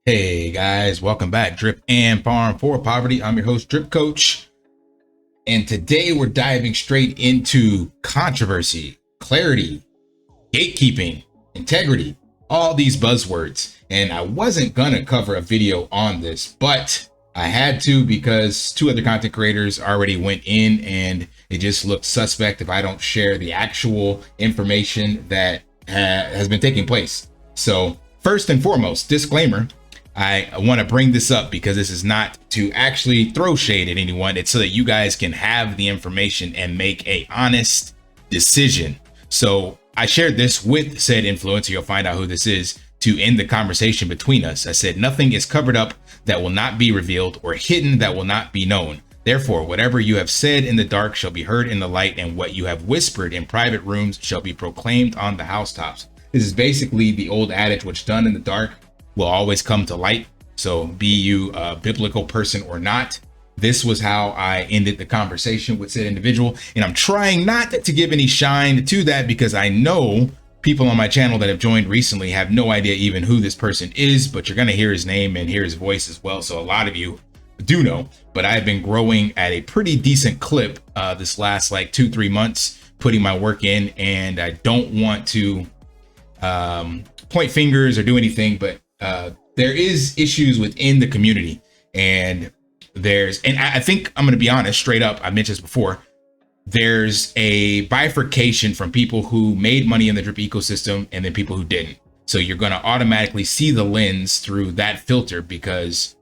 Hey guys, welcome back. Drip and Farm for Poverty. I'm your host, Drip Coach. And today we're diving straight into controversy, clarity, gatekeeping, integrity, all these buzzwords. And I wasn't gonna cover a video on this, but I had to because two other content creators already went in and it just looked suspect if I don't share the actual information that has been taking place. So first and foremost, disclaimer, I want to bring this up because this is not to actually throw shade at anyone. It's so that you guys can have the information and make a honest decision. So I shared this with said influencer. You'll find out who this is to end the conversation between us. I said, nothing is covered up that will not be revealed or hidden that will not be known. Therefore, whatever you have said in the dark shall be heard in the light, and what you have whispered in private rooms shall be proclaimed on the housetops. This is basically the old adage, what's done in the dark will always come to light. So be you a biblical person or not, this was how I ended the conversation with said individual. And I'm trying not to give any shine to that because I know people on my channel that have joined recently have no idea even who this person is, but you're going to hear his name and hear his voice as well. So a lot of you do know, but I've been growing at a pretty decent clip this last like 2-3 months, putting my work in, and I don't want to point fingers or do anything, but there is issues within the community, and I think I'm going to be honest straight up. I mentioned this before. There's a bifurcation from people who made money in the drip ecosystem and then people who didn't. So you're going to automatically see the lens through that filter because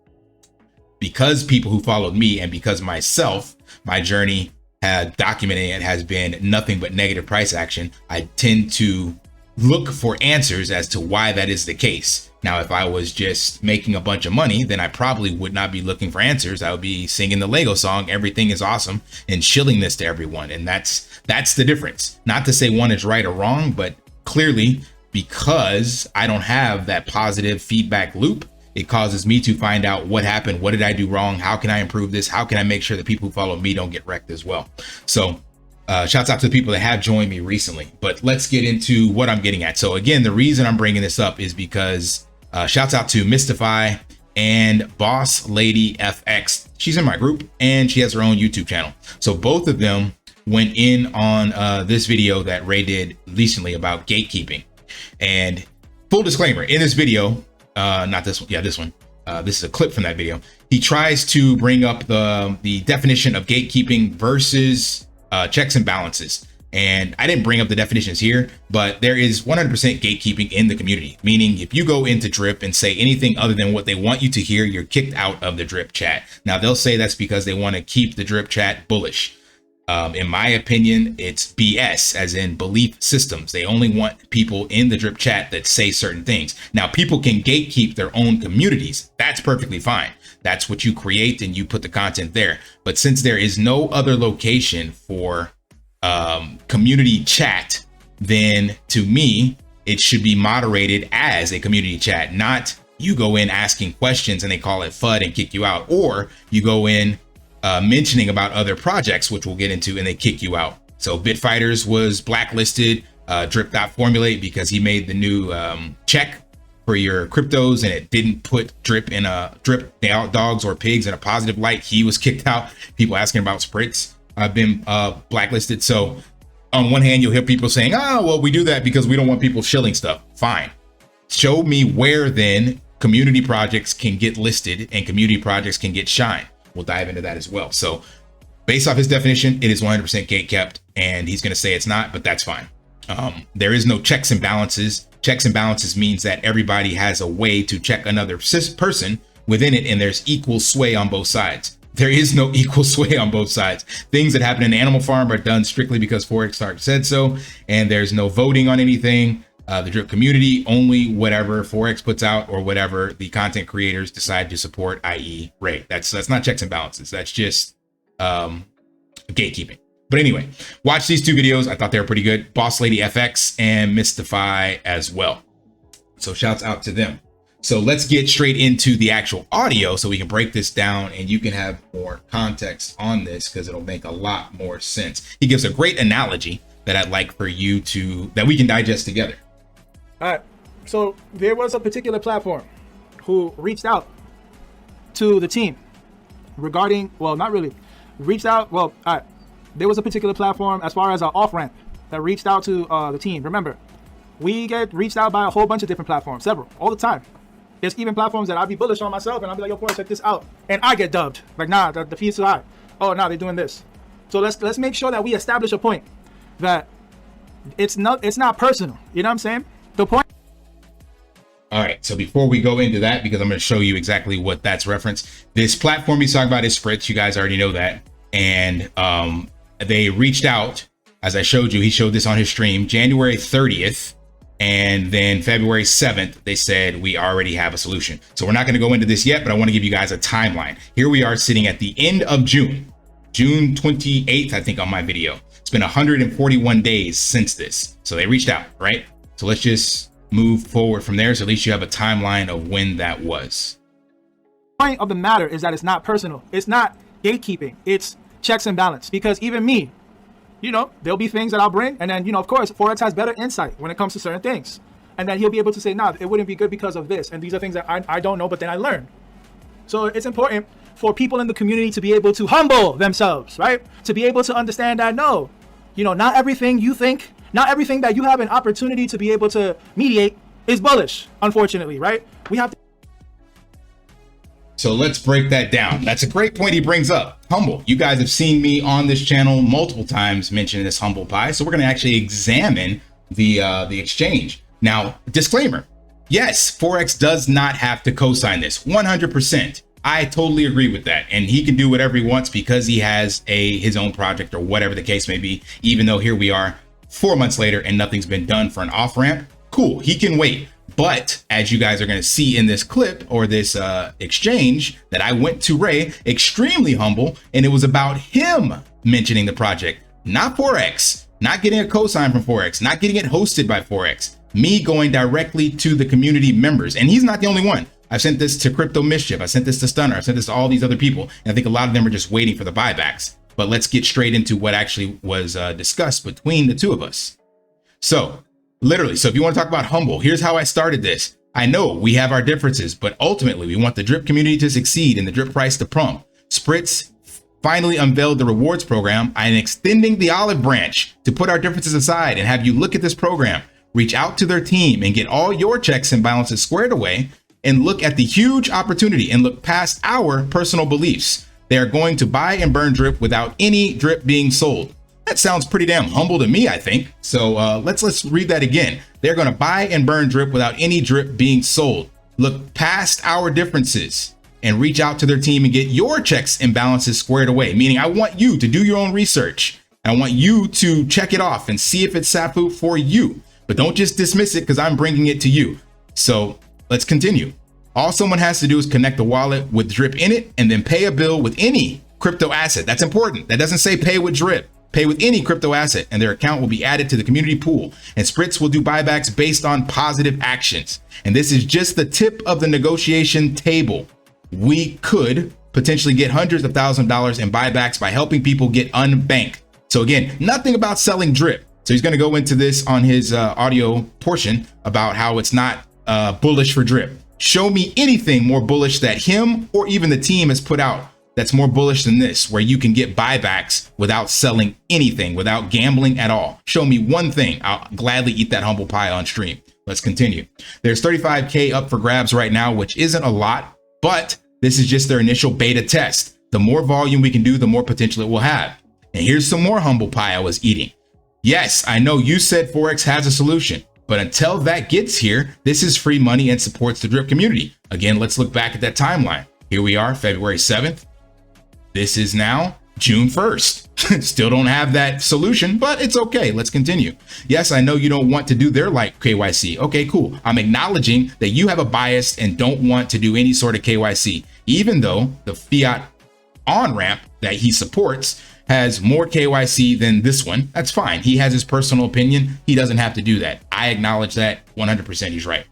people who followed me and because myself, my journey had documented and has been nothing but negative price action. I tend to look for answers as to why that is the case. Now, if I was just making a bunch of money, then I probably would not be looking for answers. I would be singing the Lego song, everything is awesome, and shilling this to everyone. And that's the difference. Not to say one is right or wrong, but clearly because I don't have that positive feedback loop, it causes me to find out what happened. What did I do wrong? How can I improve this? How can I make sure that people who follow me don't get wrecked as well? So shouts out to the people that have joined me recently, but let's get into what I'm getting at. So again, the reason I'm bringing this up is because shouts out to Mystify and Boss Lady FX. She's in my group and she has her own YouTube channel. So both of them went in on this video that Ray did recently about gatekeeping. And full disclaimer, in this video, not this one, yeah, this one. This is a clip from that video. He tries to bring up the definition of gatekeeping versus checks and balances. And I didn't bring up the definitions here, but there is 100% gatekeeping in the community, meaning if you go into Drip and say anything other than what they want you to hear, you're kicked out of the Drip chat. Now, they'll say that's because they want to keep the Drip chat bullish. In my opinion, it's BS, as in belief systems. They only want people in the Drip chat that say certain things. Now, people can gatekeep their own communities. That's perfectly fine. That's what you create and you put the content there. But since there is no other location for community chat, then to me, it should be moderated as a community chat, not you go in asking questions and they call it FUD and kick you out, or you go in mentioning about other projects, which we'll get into, and they kick you out. So Bitfighters was blacklisted, Drip.formulate, because he made the new check for your cryptos and it didn't put Drip dogs or pigs in a positive light. He was kicked out. People asking about SPRITZ have been blacklisted. So on one hand, you'll hear people saying, oh, well, we do that because we don't want people shilling stuff. Fine. Show me where then community projects can get listed and community projects can get shine. We'll dive into that as well. So based off his definition, it is 100% gate kept, and he's going to say it's not, but that's fine. There is no checks and balances. Checks and balances means that everybody has a way to check another person within it, and there's equal sway on both sides. There is no equal sway on both sides. Things that happen in Animal Farm are done strictly because Forex Shark said so, and there's no voting on anything. The Drip community, only whatever Forex puts out or whatever the content creators decide to support, i.e. Ray. That's not checks and balances. That's just gatekeeping. But anyway, watch these two videos. I thought they were pretty good. Boss Lady FX and Mystify as well. So shouts out to them. So let's get straight into the actual audio so we can break this down and you can have more context on this because it'll make a lot more sense. He gives a great analogy that I'd like for you that we can digest together. All right. So there was a particular platform who reached out to the team regarding, well, not really, reached out, well, there was a particular platform as far as an off-ramp that reached out to the team. Remember, we get reached out by a whole bunch of different platforms, several, all the time. There's even platforms that I'll be bullish on myself, and I'll be like, yo, Forex, check this out. And I get dubbed. Like, nah, the fee's too high. Oh, nah, they're doing this. So let's make sure that we establish a point that it's not personal. You know what I'm saying? The point. All right, so before we go into that, because I'm going to show you exactly what that's referenced, this platform he's talking about is SPRITZ. You guys already know that. And they reached out, as I showed you, he showed this on his stream, January 30th. And then February 7th, they said, we already have a solution. So we're not going to go into this yet, but I want to give you guys a timeline. Here we are sitting at the end of June 28th, I think, on my video. It's been 141 days since this. So they reached out, right? So let's just move forward from there. So at least you have a timeline of when that was. The point of the matter is that it's not personal. It's not gatekeeping. It's checks and balance. Because even me, you know, there'll be things that I'll bring. And then, you know, of course, Forex has better insight when it comes to certain things. And then he'll be able to say, nah, it wouldn't be good because of this. And these are things that I don't know, but then I learn. So it's important for people in the community to be able to humble themselves, right? To be able to understand that, no, you know, not everything you think, not everything that you have an opportunity to be able to mediate is bullish, unfortunately, right? We have to. So let's break that down. That's a great point he brings up. Humble. You guys have seen me on this channel multiple times mention this humble pie. So we're going to actually examine the exchange. Now, disclaimer. Yes, Forex does not have to co-sign this 100%. I totally agree with that. And he can do whatever he wants because he has his own project or whatever the case may be, even though here we are 4 months later and nothing's been done for an off ramp. Cool. He can wait. But as you guys are going to see in this clip or this exchange that I went to Ray, extremely humble. And it was about him mentioning the project, not Forex, not getting a cosign from Forex, not getting it hosted by Forex, me going directly to the community members. And he's not the only one. I've sent this to Crypto Mischief. I sent this to Stunner. I sent this to all these other people. And I think a lot of them are just waiting for the buybacks. But let's get straight into what actually was discussed between the two of us. So literally, so if you want to talk about humble, here's how I started this. I know we have our differences, but ultimately we want the drip community to succeed and the drip price to pump. SPRITZ finally unveiled the rewards program. I'm extending the olive branch to put our differences aside and have you look at this program, reach out to their team and get all your checks and balances squared away and look at the huge opportunity and look past our personal beliefs. They are going to buy and burn drip without any drip being sold. That sounds pretty damn humble to me, I think. So let's read that again. They're going to buy and burn drip without any drip being sold. Look past our differences and reach out to their team and get your checks and balances squared away. Meaning I want you to do your own research. I want you to check it off and see if it's SAFU for you. But don't just dismiss it because I'm bringing it to you. So let's continue. All someone has to do is connect the wallet with drip in it and then pay a bill with any crypto asset. That's important. That doesn't say pay with drip. Pay with any crypto asset and their account will be added to the community pool, and SPRITZ will do buybacks based on positive actions. And this is just the tip of the negotiation table. We could potentially get hundreds of thousands of dollars in buybacks by helping people get unbanked. So again, nothing about selling drip. So he's going to go into this on his audio portion about how it's not bullish for drip. Show me anything more bullish that him or even the team has put out that's more bullish than this, where you can get buybacks without selling anything, without gambling at all. Show me one thing. I'll gladly eat that humble pie on stream. Let's continue. There's 35K up for grabs right now, which isn't a lot, but this is just their initial beta test. The more volume we can do, the more potential it will have. And here's some more humble pie I was eating. Yes, I know you said Forex has a solution, but until that gets here, this is free money and supports the drip community. Again, let's look back at that timeline. Here we are, February 7th. This is now June 1st. Still don't have that solution, but it's okay. Let's continue. Yes, I know you don't want to do their like KYC. Okay, cool. I'm acknowledging that you have a bias and don't want to do any sort of KYC, even though the fiat on-ramp that he supports has more KYC than this one. That's fine. He has his personal opinion. He doesn't have to do that. I acknowledge that 100%. He's right.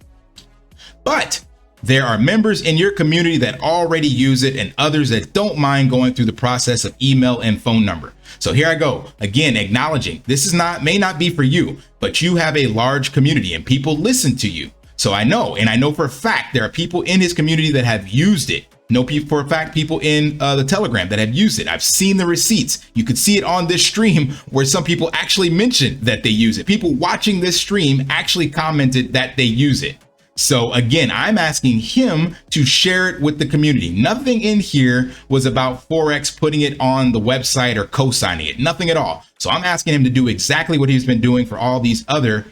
But there are members in your community that already use it and others that don't mind going through the process of email and phone number. So here I go again, acknowledging this may not be for you, but you have a large community and people listen to you. So I know, and I know for a fact there are people in his community that have used it. Know people for a fact, people in the Telegram that have used it. I've seen the receipts. You could see it on this stream where some people actually mentioned that they use it. People watching this stream actually commented that they use it. So again, I'm asking him to share it with the community. Nothing in here was about Forex putting it on the website or co-signing it, nothing at all. So I'm asking him to do exactly what he's been doing for all these other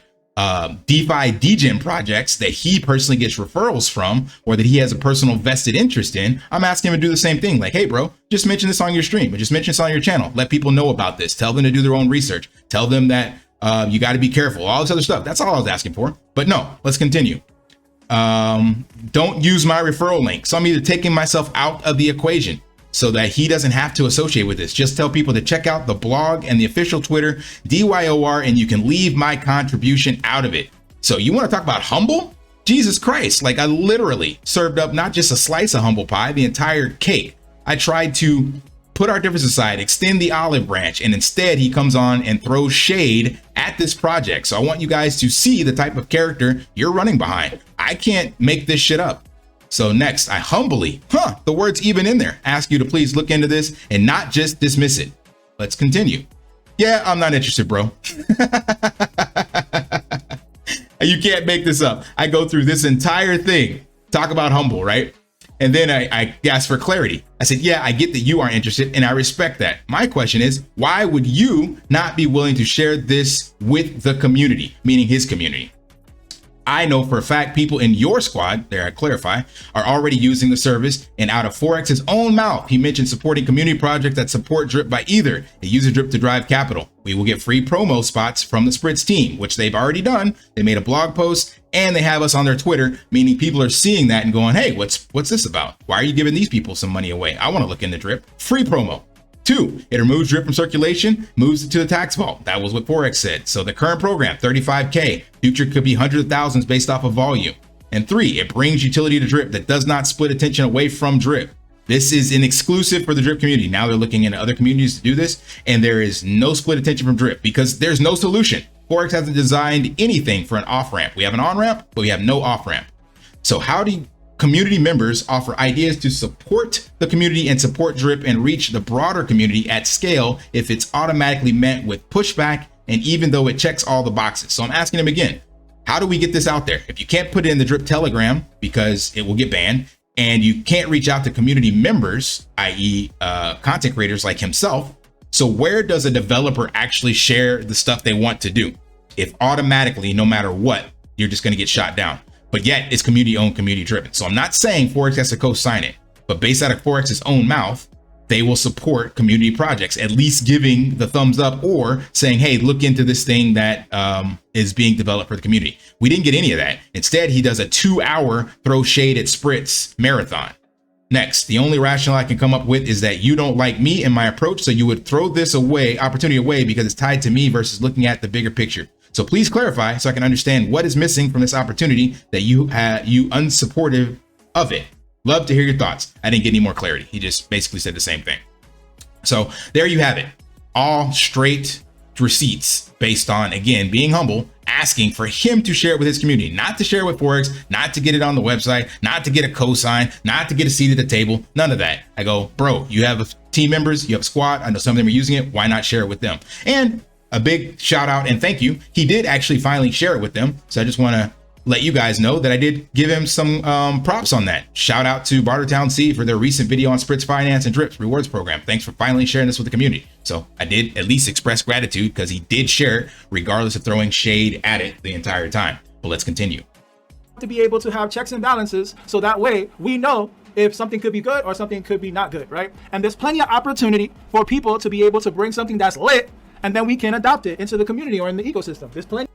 DeFi degen projects that he personally gets referrals from, or that he has a personal vested interest in. I'm asking him to do the same thing. Like, hey, bro, just mention this on your stream, or just mention this on your channel. Let people know about this. Tell them to do their own research. Tell them that you got to be careful, all this other stuff. That's all I was asking for. But no, let's continue. Don't use my referral link. So I'm either taking myself out of the equation so that he doesn't have to associate with this. Just tell people to check out the blog and the official Twitter, DYOR, and you can leave my contribution out of it. So you want to talk about humble? Jesus Christ. Like, I literally served up not just a slice of humble pie, the entire cake. I tried to put our difference aside, extend the olive branch, and instead he comes on and throws shade at this project. So I want you guys to see the type of character you're running behind. I can't make this shit up. So next, I humbly, the word's even in there, ask you to please look into this and not just dismiss it. Let's continue. Yeah, I'm not interested, bro. You can't make this up. I go through this entire thing, talk about humble, right? And then I asked for clarity. I said, yeah, I get that you aren't interested and I respect that. My question is, why would you not be willing to share this with the community, meaning his community? I know for a fact people in your squad, there I clarify, are already using the service, and out of Forex's own mouth, he mentioned supporting community projects that support Drip by either they use Drip to drive capital. We will get free promo spots from the SPRITZ team, which they've already done. They made a blog post and they have us on their Twitter, meaning people are seeing that and going, hey, what's this about? Why are you giving these people some money away? I want to look into Drip. Free promo. 2, it removes Drip from circulation, moves it to the tax vault. That was what Forex said. So the current program, 35K, future could be hundreds of thousands based off of volume. And 3, it brings utility to Drip that does not split attention away from Drip. This is an exclusive for the Drip community. Now they're looking into other communities to do this, and there is no split attention from Drip because there's no solution. Forex hasn't designed anything for an off-ramp. We have an on-ramp, but we have no off-ramp. So how do community members offer ideas to support the community and support Drip and reach the broader community at scale if it's automatically met with pushback and even though it checks all the boxes? So I'm asking him again, how do we get this out there? If you can't put it in the Drip Telegram because it will get banned, and you can't reach out to community members, i.e. Content creators like himself, so where does a developer actually share the stuff they want to do? If automatically, no matter what, you're just going to get shot down. But yet it's community owned, community driven. So I'm not saying Forex has to co-sign it, but based out of Forex's own mouth, they will support community projects, at least giving the thumbs up or saying, hey, look into this thing that is being developed for the community. We didn't get any of that. Instead, he does a 2-hour throw shade at SPRITZ marathon. Next, the only rationale I can come up with is that you don't like me and my approach, so you would throw this opportunity away because it's tied to me versus looking at the bigger picture. So please clarify so I can understand what is missing from this opportunity that you unsupportive of it. Love to hear your thoughts. I didn't get any more clarity. He just basically said the same thing. So there you have it. All straight receipts based on, again, being humble, asking for him to share it with his community, not to share it with Forex, not to get it on the website, not to get a cosign, not to get a seat at the table, none of that. I go, bro, you have team members, you have a squad. I know some of them are using it. Why not share it with them? And a big shout out and thank you. He did actually finally share it with them. So I just want to let you guys know that I did give him some props on that. Shout out to Bartertown C for their recent video on SPRITZ Finance and Drip's rewards program. Thanks for finally sharing this with the community. So I did at least express gratitude because he did share it regardless of throwing shade at it the entire time. But let's continue. To be able to have checks and balances so that way we know if something could be good or something could be not good, right? And there's plenty of opportunity for people to be able to bring something that's lit and then we can adopt it into the community or in the ecosystem. There's plenty.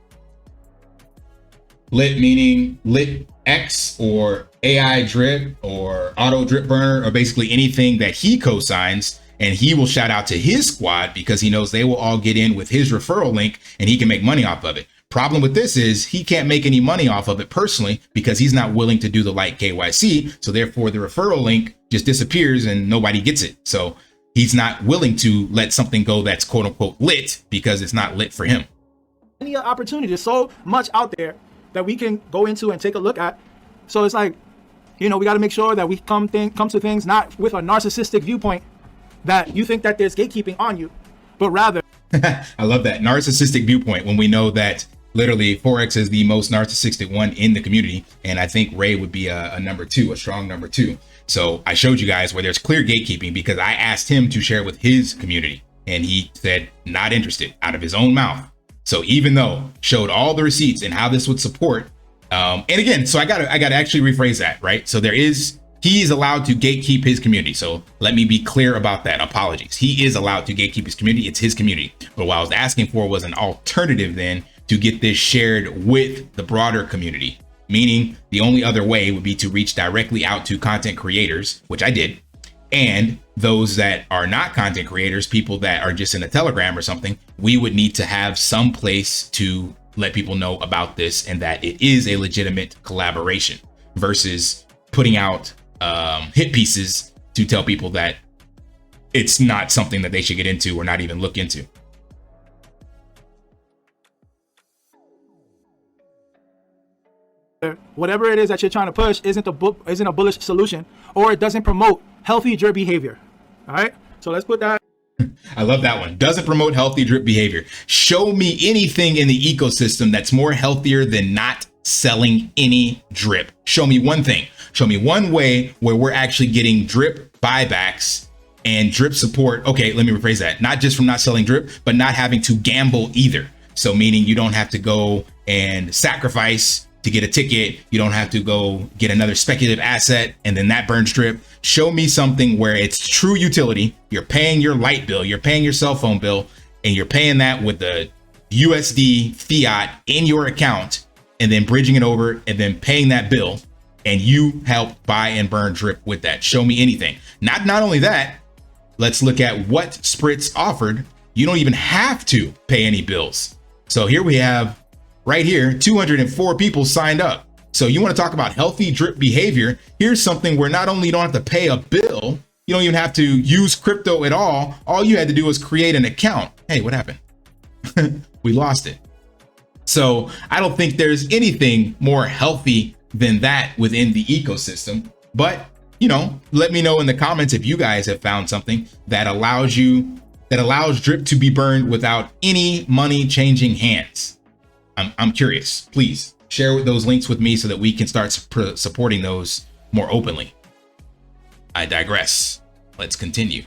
Lit meaning lit X or AI drip or auto drip burner or basically anything that he co-signs, and he will shout out to his squad because he knows they will all get in with his referral link and he can make money off of it. Problem with this is he can't make any money off of it personally because he's not willing to do the light KYC. So therefore the referral link just disappears and nobody gets it. So he's not willing to let something go that's quote unquote lit because it's not lit for him. Plenty of opportunity. There's so much out there that we can go into and take a look at. So it's like, you know, we got to make sure that we come to things not with a narcissistic viewpoint that you think that there's gatekeeping on you, but rather. I love that narcissistic viewpoint when we know that literally Forex is the most narcissistic one in the community. And I think Ray would be a number two, a strong number two. So I showed you guys where there's clear gatekeeping because I asked him to share with his community and he said not interested out of his own mouth. So even though showed all the receipts and how this would support, and again, so I gotta actually rephrase that, right? So he's allowed to gatekeep his community. So let me be clear about that. Apologies. He is allowed to gatekeep his community. It's his community. But what I was asking for was an alternative then to get this shared with the broader community, meaning the only other way would be to reach directly out to content creators, which I did. And those that are not content creators, people that are just in a Telegram or something, we would need to have some place to let people know about this and that it is a legitimate collaboration versus putting out hit pieces to tell people that it's not something that they should get into or not even look into. Whatever it is that you're trying to push isn't a bullish solution, or it doesn't promote healthy drip behavior. All right, so let's put that. I love that one. Doesn't promote healthy drip behavior. Show me anything in the ecosystem that's more healthier than not selling any drip. Show me one thing. Show me one way where we're actually getting drip buybacks and drip support. Okay, let me rephrase that. Not just from not selling drip, but not having to gamble either. So meaning you don't have to go and sacrifice to get a ticket. You don't have to go get another speculative asset and then that burns drip. Show me something where it's true utility. You're paying your light bill, you're paying your cell phone bill, and you're paying that with the USD fiat in your account and then bridging it over and then paying that bill. And you help buy and burn drip with that. Show me anything. Not only that, let's look at what SPRITZ offered. You don't even have to pay any bills. So here we have right here, 204 people signed up. So you want to talk about healthy drip behavior. Here's something where not only you don't have to pay a bill, you don't even have to use crypto at all. All you had to do was create an account. Hey, what happened? We lost it. So I don't think there's anything more healthy than that within the ecosystem. But, you know, let me know in the comments if you guys have found something that allows drip to be burned without any money changing hands. I'm curious. Please share those links with me so that we can start supporting those more openly. I digress. Let's continue.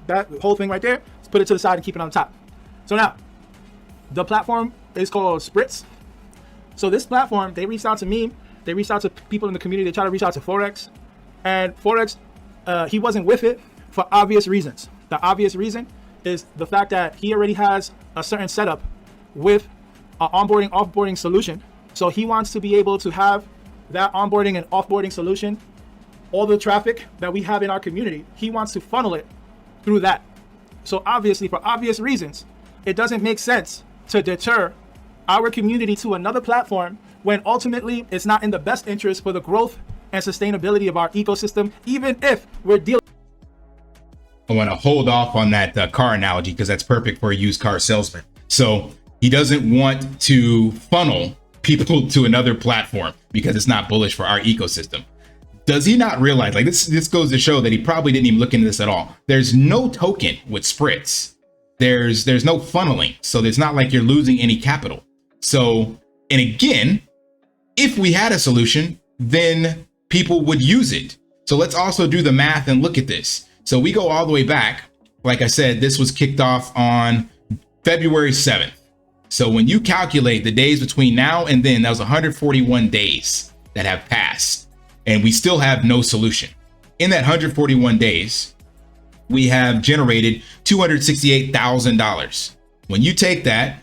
That whole thing right there, let's put it to the side and keep it on top. So now, the platform is called SPRITZ. So this platform, they reached out to me. They reached out to people in the community. They tried to reach out to Forex. And Forex, he wasn't with it for obvious reasons. The obvious reason is the fact that he already has a certain setup with an onboarding, offboarding solution. So he wants to be able to have that onboarding and offboarding solution, all the traffic that we have in our community, he wants to funnel it through that. So obviously, for obvious reasons, it doesn't make sense to deter our community to another platform when ultimately it's not in the best interest for the growth and sustainability of our ecosystem, even if we're dealing. I want to hold off on that car analogy because that's perfect for a used car salesman. So he doesn't want to funnel people to another platform because it's not bullish for our ecosystem. Does he not realize, like this goes to show that he probably didn't even look into this at all. There's no token with SPRITZ. There's no funneling. So it's not like you're losing any capital. So, and again, if we had a solution, then people would use it. So let's also do the math and look at this. So we go all the way back. Like I said, this was kicked off on February 7th. So when you calculate the days between now and then, that was 141 days that have passed, and we still have no solution. In that 141 days, we have generated $268,000. When you take that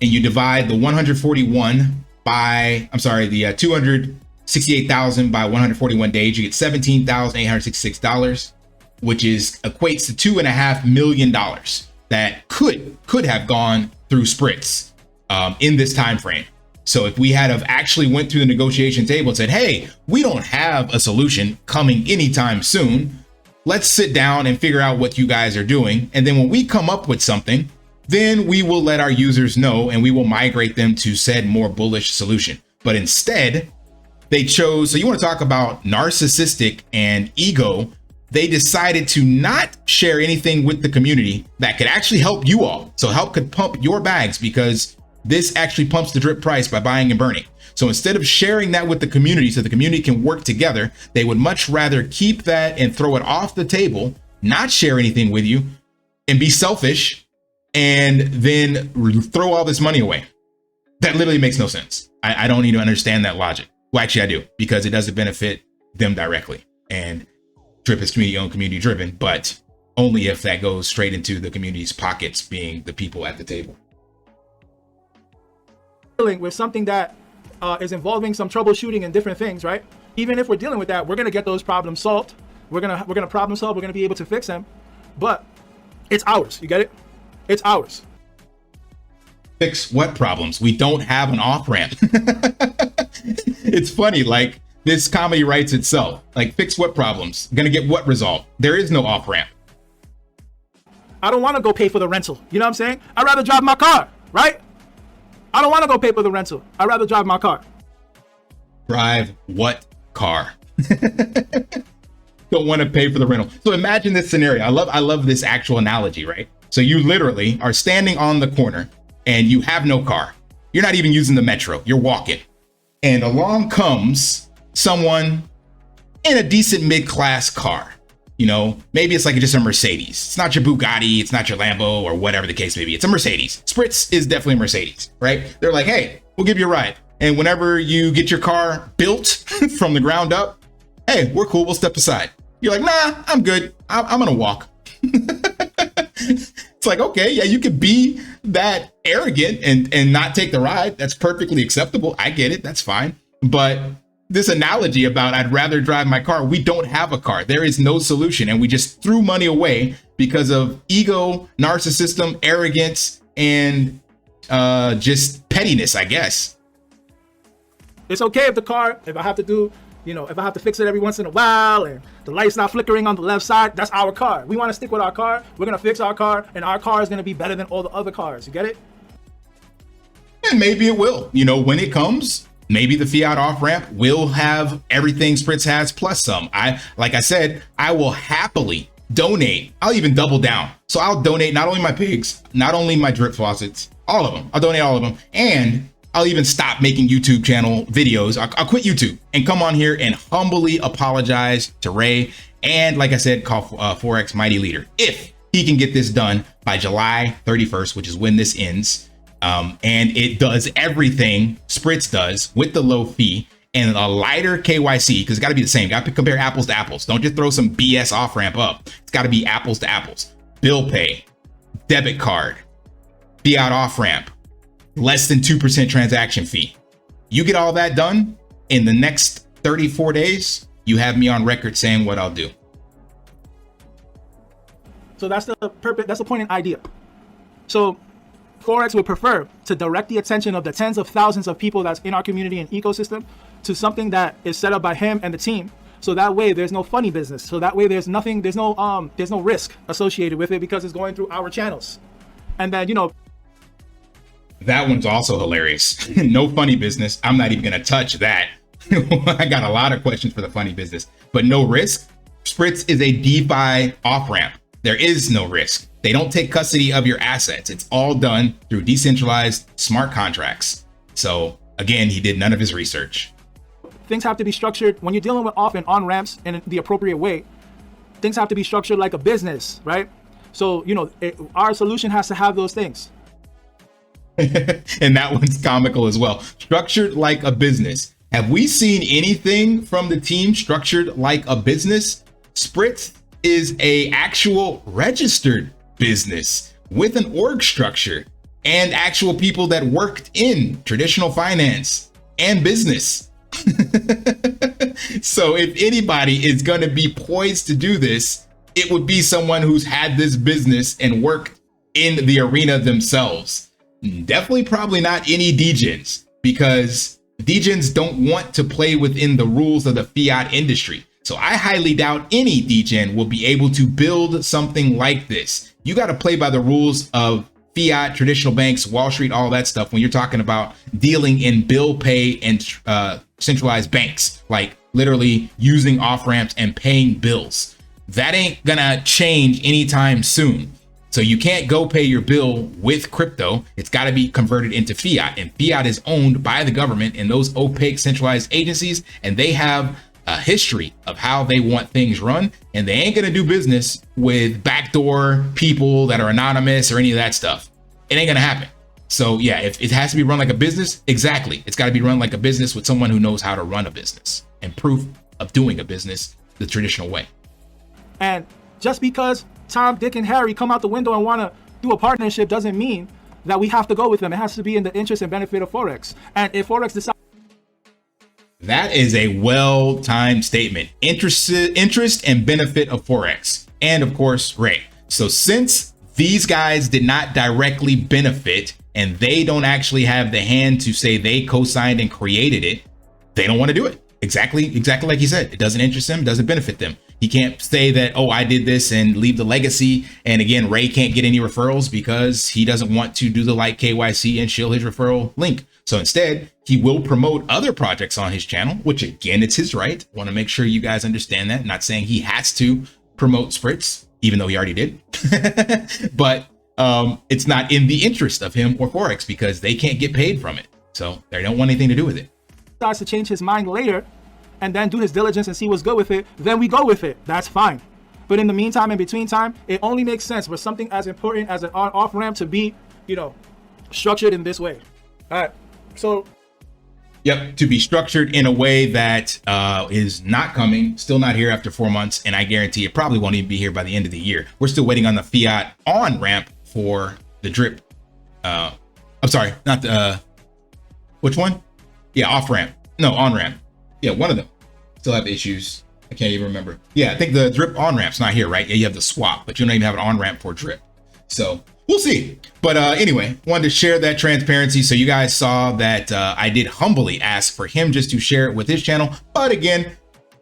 and you divide the 268,000 by 141 days, you get $17,866, which equates to $2.5 million that could have gone through SPRITZ in this time frame. So if we had have actually went through the negotiation table and said, hey, we don't have a solution coming anytime soon, let's sit down and figure out what you guys are doing. And then when we come up with something, then we will let our users know and we will migrate them to said more bullish solution. But instead, they chose, so you want to talk about narcissistic and ego, they decided to not share anything with the community that could actually help you all. So help could pump your bags, because this actually pumps the drip price by buying and burning. So instead of sharing that with the community so the community can work together, they would much rather keep that and throw it off the table, not share anything with you, and be selfish, and then throw all this money away. That literally makes no sense. I don't need to understand that logic. Well, actually I do, because it doesn't benefit them directly. And Drip is community owned, community driven, but only if that goes straight into the community's pockets, being the people at the table. With something that is involving some troubleshooting and different things, right? Even if we're dealing with that, we're gonna get those problems solved. We're gonna problem solve. We're gonna be able to fix them, but it's ours. You get it? It's ours. Fix what problems? We don't have an off ramp. It's funny, like this comedy writes itself. Like, fix what problems? Gonna get what resolved? There is no off ramp. I don't want to go pay for the rental. You know what I'm saying? I'd rather drive my car, right? I don't want to go pay for the rental. I'd rather drive my car. Drive what car? Don't want to pay for the rental. So imagine this scenario. I love this actual analogy, right? So you literally are standing on the corner and you have no car. You're not even using the metro. You're walking. And along comes someone in a decent mid-class car. You know, maybe it's like just a Mercedes. It's not your Bugatti, it's not your Lambo, or whatever the case may be. It's a Mercedes. SPRITZ is definitely a Mercedes, right? They're like, hey, we'll give you a ride. And whenever you get your car built from the ground up, hey, we're cool, we'll step aside. You're like, nah, I'm good. I'm gonna walk. It's like, okay, yeah, you could be that arrogant and not take the ride. That's perfectly acceptable. I get it, that's fine. But this analogy about I'd rather drive my car, we don't have a car. There is no solution. And we just threw money away because of ego, narcissism, arrogance, and just pettiness, I guess. It's okay if the car, if I have to do, you know, if I have to fix it every once in a while and the light's not flickering on the left side, that's our car. We want to stick with our car. We're going to fix our car, and our car is going to be better than all the other cars. You get it? And maybe it will. You know, when it comes, maybe the fiat off ramp will have everything SPRITZ has plus some. Like I said, I will happily donate. I'll even double down. So I'll donate not only my pigs, not only my drip faucets, all of them. I'll donate all of them. And I'll even stop making YouTube channel videos. I'll quit YouTube and come on here and humbly apologize to Ray. And like I said, call Forex Mighty Leader if he can get this done by July 31st, which is when this ends. And it does everything SPRITZ does with the low fee and a lighter KYC, because it's got to be the same. Got to compare apples to apples. Don't just throw some BS off ramp up. It's got to be apples to apples. Bill pay, debit card, fiat off ramp, less than 2% transaction fee. You get all that done in the next 34 days, you have me on record saying what I'll do. So that's the purpose. That's the point and idea. So Forex would prefer to direct the attention of the tens of thousands of people that's in our community and ecosystem to something that is set up by him and the team. So that way there's no funny business. So that way there's no risk associated with it, because it's going through our channels. And then, you know, that one's also hilarious. No funny business. I'm not even going to touch that. I got a lot of questions for the funny business, but no risk. SPRITZ is a DeFi off ramp. There is no risk. They don't take custody of your assets. It's all done through decentralized smart contracts. So again, he did none of his research. Things have to be structured when you're dealing with off and on ramps in the appropriate way. Things have to be structured like a business, right? So, you know, our solution has to have those things. And that one's comical as well. Structured like a business. Have we seen anything from the team structured like a business? SPRITZ is a actual registered business with an org structure and actual people that worked in traditional finance and business. So if anybody is going to be poised to do this, it would be someone who's had this business and worked in the arena themselves. Definitely probably not any degens, because degens don't want to play within the rules of the fiat industry. So I highly doubt any degen will be able to build something like this. You got to play by the rules of fiat, traditional banks, Wall Street, all that stuff, when you're talking about dealing in bill pay and centralized banks, like literally using off ramps and paying bills. That ain't gonna change anytime soon. So you can't go pay your bill with crypto. It's got to be converted into fiat, and fiat is owned by the government and those opaque centralized agencies, and they have a history of how they want things run, and they ain't gonna do business with backdoor people that are anonymous or any of that stuff. It ain't gonna happen. So yeah, if it has to be run like a business, exactly. It's got to be run like a business with someone who knows how to run a business and proof of doing a business the traditional way. And just because Tom, Dick, and Harry come out the window and want to do a partnership doesn't mean that we have to go with them. It has to be in the interest and benefit of Forex. And if Forex decides... That is a well-timed statement. Interest and benefit of Forex. And of course, Ray. So since these guys did not directly benefit and they don't actually have the hand to say they co-signed and created it, they don't want to do it. Exactly like you said. It doesn't interest them, doesn't benefit them. He can't say that, oh, I did this and leave the legacy. And again, Ray can't get any referrals because he doesn't want to do the like KYC and shield his referral link. So instead, he will promote other projects on his channel, which again, it's his right. Want to make sure you guys understand that. Not saying he has to promote SPRITZ, even though he already did. But it's not in the interest of him or Forex because they can't get paid from it. So they don't want anything to do with it. Starts to change his mind later and then do his diligence and see what's good with it, then we go with it. That's fine. But in the meantime, in between time, it only makes sense for something as important as an on-off ramp to be, structured in this way. All right. So, yep, to be structured in a way that is not coming, still not here after 4 months, and I guarantee it probably won't even be here by the end of the year. We're still waiting on the fiat on ramp for the drip. I'm sorry, not the which one? Yeah, off ramp. No, on ramp. Yeah, one of them. Still have issues. I can't even remember. Yeah, I think the drip on ramp's not here, right? Yeah, you have the swap, but you don't even have an on ramp for drip. So we'll see. But anyway, wanted to share that transparency. So you guys saw that I did humbly ask for him just to share it with his channel. But again,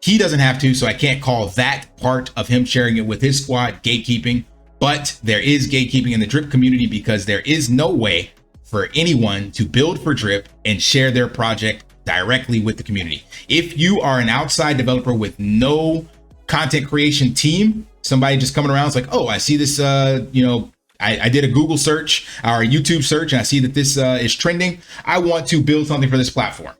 he doesn't have to, so I can't call that part of him sharing it with his squad gatekeeping. But there is gatekeeping in the drip community because there is no way for anyone to build for drip and share their project directly with the community. If you are an outside developer with no content creation team, somebody just coming around, it's like, oh, I see this, I did a Google search or a YouTube search and I see that this is trending. I want to build something for this platform.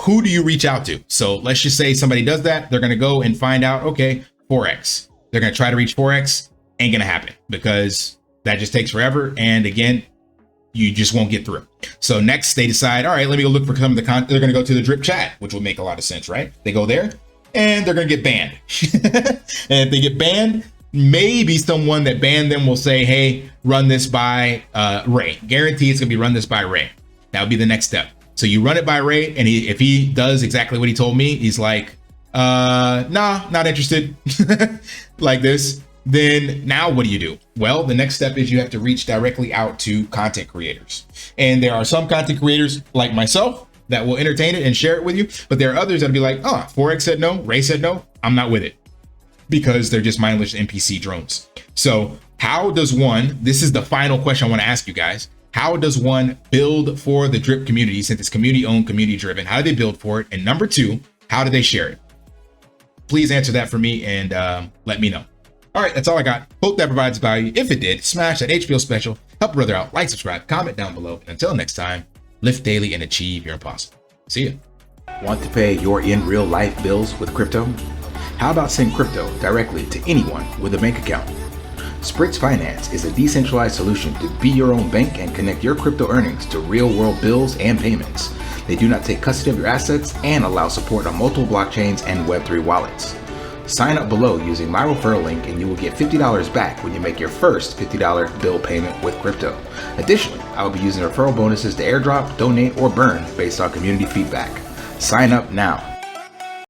Who do you reach out to? So let's just say somebody does that. They're going to go and find out, okay, Forex. They're going to try to reach Forex. Ain't going to happen because that just takes forever. And again, you just won't get through. So next they decide, all right, let me go look for some of the content. They're going to go to the drip chat, which will make a lot of sense, right? They go there and they're going to get banned. And if they get banned, maybe someone that banned them will say, hey, run this by Ray. Guarantee it's going to be run this by Ray. That would be the next step. So you run it by Ray, and if he does exactly what he told me, he's like, nah, not interested. Like this. Then now what do? Well, the next step is you have to reach directly out to content creators. And there are some content creators like myself that will entertain it and share it with you. But there are others that'll be like, oh, Forex said no, Ray said no, I'm not with it. Because they're just mindless NPC drones. So how does one, this is the final question I want to ask you guys. How does one build for the drip community since it's community owned, community driven? How do they build for it? And number two, how do they share it? Please answer that for me and let me know. All right, that's all I got. Hope that provides value. If it did, smash that HBO special, help a brother out, like, subscribe, comment down below. And until next time, lift daily and achieve your impossible. See ya. Want to pay your in real life bills with crypto? How about send crypto directly to anyone with a bank account? SPRITZ Finance is a decentralized solution to be your own bank and connect your crypto earnings to real world bills and payments. They do not take custody of your assets and allow support on multiple blockchains and Web3 wallets. Sign up below using my referral link and you will get $50 back when you make your first $50 bill payment with crypto. Additionally, I will be using referral bonuses to airdrop, donate, or burn based on community feedback. Sign up now